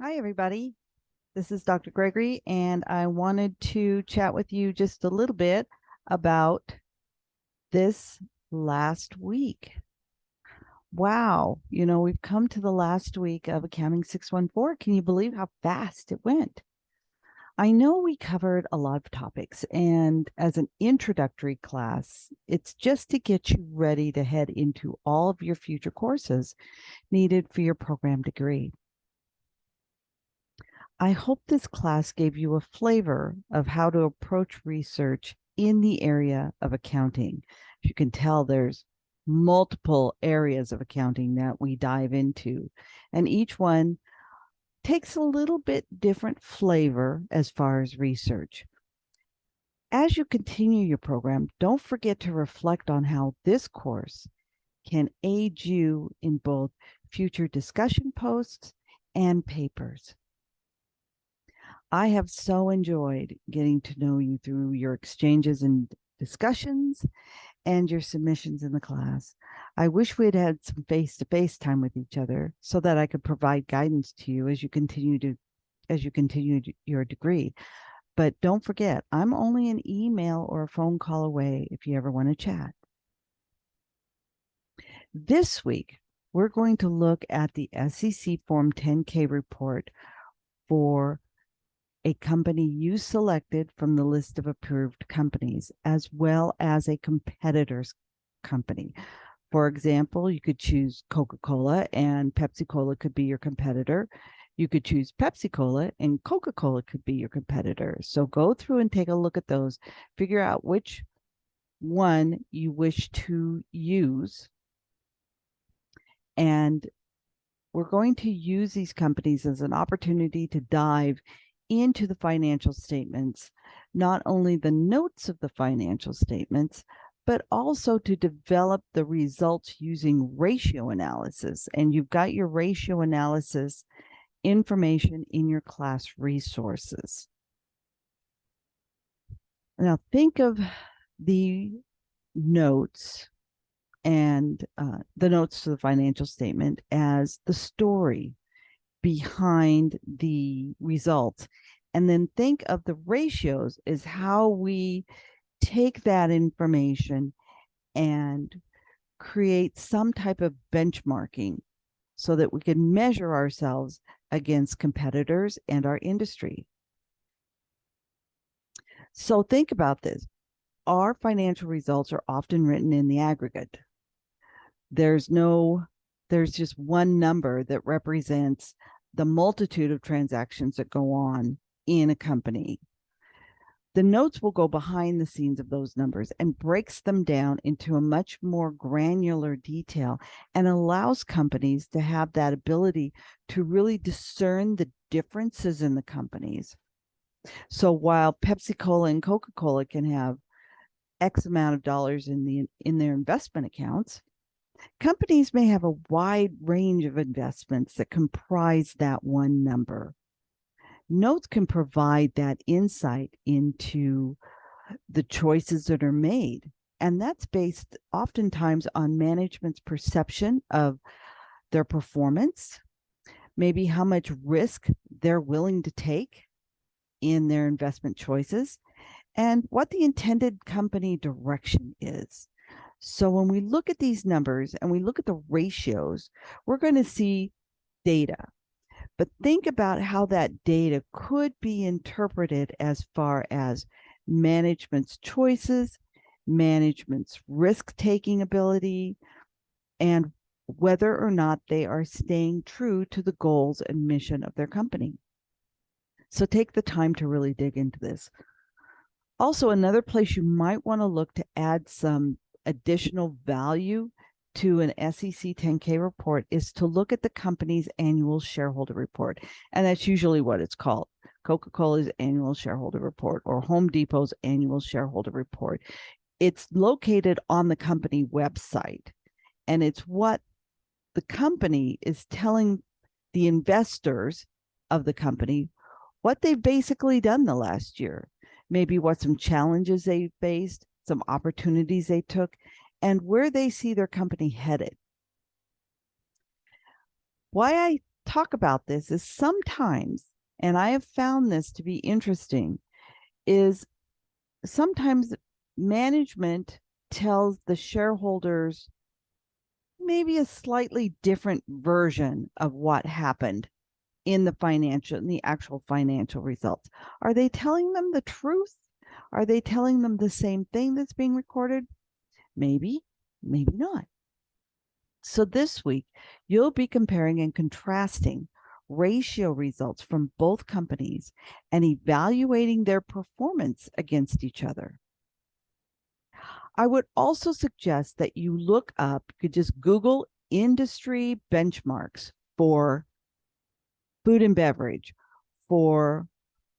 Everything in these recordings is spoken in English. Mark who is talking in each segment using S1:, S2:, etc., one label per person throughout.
S1: Hi, everybody. This is Dr. Gregory, and I wanted to chat with you just a little bit about this last week. Wow, we've come to the last week of Accounting 614. Can you believe how fast it went? I know we covered a lot of topics, and as an introductory class, it's just to get you ready to head into all of your future courses needed for your program degree. I hope this class gave you a flavor of how to approach research in the area of accounting. As you can tell, there's multiple areas of accounting that we dive into, and each one takes a little bit different flavor as far as research. As you continue your program, don't forget to reflect on how this course can aid you in both future discussion posts and papers. I have so enjoyed getting to know you through your exchanges and discussions and your submissions in the class. I wish we had had some face-to-face time with each other so that I could provide guidance to you as you continue your degree. But don't forget, I'm only an email or a phone call away if you ever want to chat. This week, we're going to look at the SEC Form 10-K report for a company you selected from the list of approved companies, as well as a competitor's company. For example, you could choose Coca-Cola and Pepsi-Cola could be your competitor. You could choose Pepsi-Cola and Coca-Cola could be your competitor. So go through and take a look at those, figure out which one you wish to use. And we're going to use these companies as an opportunity to dive into the financial statements, not only the notes of the financial statements, but also to develop the results using ratio analysis. And you've got your ratio analysis information in your class resources. Now think of the notes and the notes to the financial statement as the story behind the results. And then think of the ratios as how we take that information and create some type of benchmarking so that we can measure ourselves against competitors and our industry. So think about this. Our financial results are often written in the aggregate. There's just one number that represents the multitude of transactions that go on in a company. The notes will go behind the scenes of those numbers and breaks them down into a much more granular detail and allows companies to have that ability to really discern the differences in the companies. So while Pepsi-Cola and Coca-Cola can have X amount of dollars in their investment accounts, companies may have a wide range of investments that comprise that one number. Notes can provide that insight into the choices that are made. And that's based oftentimes on management's perception of their performance, maybe how much risk they're willing to take in their investment choices, and what the intended company direction is. So when we look at these numbers and we look at the ratios, we're going to see data. But think about how that data could be interpreted as far as management's choices, management's risk-taking ability, and whether or not they are staying true to the goals and mission of their company. So take the time to really dig into this. Also, another place you might want to look to add some additional value to an SEC 10-K report is to look at the company's annual shareholder report. And that's usually what it's called. Coca-Cola's annual shareholder report or Home Depot's annual shareholder report. It's located on the company website, and it's what the company is telling the investors of the company what they've basically done the last year, maybe what some challenges they faced, some opportunities they took, and where they see their company headed. Why I talk about this is sometimes, and I have found this to be interesting, is sometimes management tells the shareholders maybe a slightly different version of what happened in the actual financial results. Are they telling them the truth? Are they telling them the same thing that's being recorded? Maybe, maybe not. So this week, you'll be comparing and contrasting ratio results from both companies and evaluating their performance against each other. I would also suggest that you look up, you could just Google industry benchmarks for food and beverage, for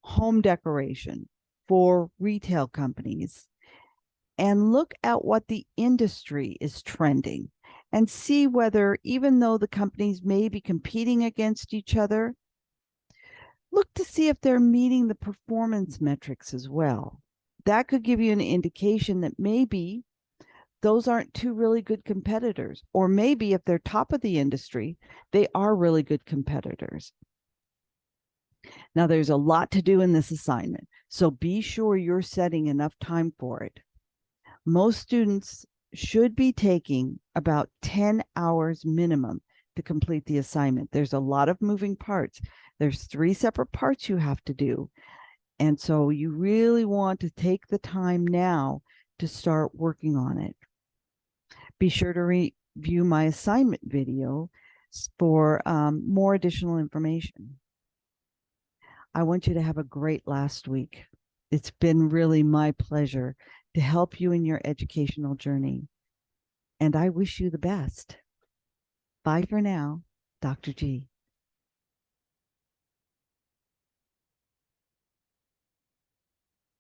S1: home decoration, for retail companies, and look at what the industry is trending and see whether, even though the companies may be competing against each other, look to see if they're meeting the performance metrics as well. That could give you an indication that maybe those aren't two really good competitors, or maybe if they're top of the industry, they are really good competitors. Now, there's a lot to do in this assignment, so be sure you're setting enough time for it. Most students should be taking about 10 hours minimum to complete the assignment. There's a lot of moving parts. There's 3 separate parts you have to do. And so you really want to take the time now to start working on it. Be sure to review my assignment video for more additional information. I want you to have a great last week. It's been really my pleasure to help you in your educational journey. And I wish you the best. Bye for now, Dr. G.